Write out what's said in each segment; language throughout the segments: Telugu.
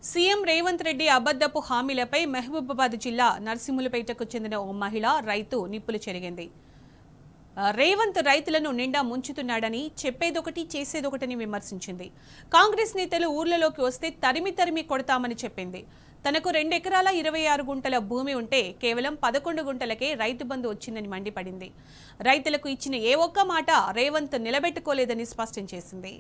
సీఎం రేవంత్ రెడ్డి అబద్దపు హామీలపై మహబూబాబాద్ జిల్లా నర్సింహులపేటకు చెందిన ఓ మహిళ రైతు నిప్పులు చెరిగింది. రేవంత్ రైతులను నిండా ముంచుతున్నాడని, చెప్పేదొకటి చేసేదొకటని విమర్శించింది. కాంగ్రెస్ నేతలు ఊర్లలోకి వస్తే తరిమి తరిమి కొడతామని చెప్పింది. తనకు 2 ఎకరాల 26 గుంటల భూమి ఉంటే కేవలం 11 గుంటలకే రైతు బంధు వచ్చిందని మండిపడింది. రైతులకు ఇచ్చిన ఏ ఒక్క మాట రేవంత్ నిలబెట్టుకోలేదని స్పష్టం చేసింది.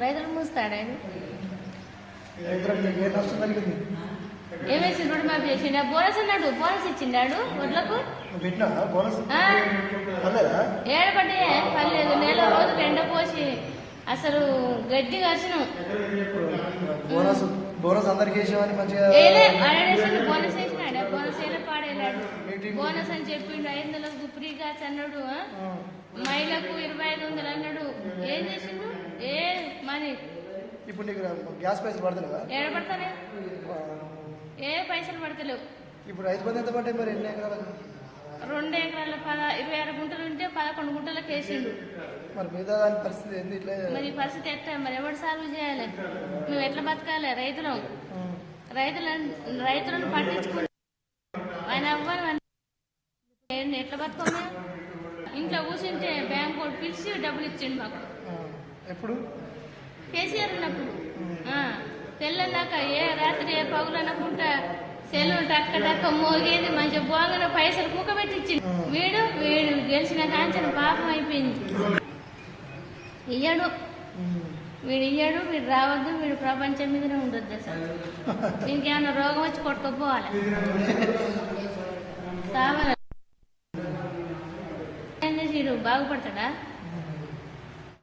రైతులు మూస్తాడు ఏమేసి రోడ్డు మ్యాప్ చేసిండ బోనస్ అన్నాడు. బోనస్ ఇచ్చిండాడు వడ్లకు ఏడపడ్డే పర్లేదు. నెల రోజులు ఎండ పోసి అసలు గడ్డి కరిచినాం. బోనస్ అందరికి బోనస్ వేసినాడు. బోనస్ అయినా పాడేలాడు. బోనస్ అని చెప్పిండు. 500 ఫ్రీగా అన్నాడు. మహిళకు 2500 అన్నాడు. ఏం చేసిండు? ఏ మనీ ఇప్పుడు గ్యాస్ పైసలు పడతలేవా? ఏడపడతానే ఏ పైసలు పడతలేవు. ఇప్పుడు రైతు బంధు ఎంత పడ్డాయి మరి? ఎన్ని ఎకరాలకు? 2 ఎకరాల 26 గుంటలు ఉంటే 11 గుంటలకు వేసిండు. మరి మిగతా దాని పరిస్థితి ఏంది? ఇట్లా మరి పరిస్థితి ఎట్లా? మరి ఎవరు సాల్వ్ చేయాలి? మేము ఎట్లా బతకాలి? రైతులను పట్టించుకుంటే ఆయన అవ్వాలి. ఎట్లా బతుకోమే? ఇంట్లో కూర్చుంటే బ్యాంక్ కోడ్ పిలిచి డబ్బులు ఇచ్చిండు మాకు. ఎప్పుడు? కేసీఆర్ ఉన్నప్పుడు. తెల్లన్నాక ఏ రాత్రి ఏ పగులు అనుకుంటా సెల్లు టక్క మోగేది. మంచిగా పోగానే పైసలు కుక్క పెట్టించింది. వీడు గెలిచిన కాంచన పాపం అయిపోయింది. వీడు ఇయ్యాడు. వీడు రావద్దు. వీడు ప్రపంచం మీదనే ఉండొద్దు. అసలు ఇంకేమన్నా రోగం వచ్చి కొట్టుకోపోవాలి. సావాలి. బాగుపడతాడా?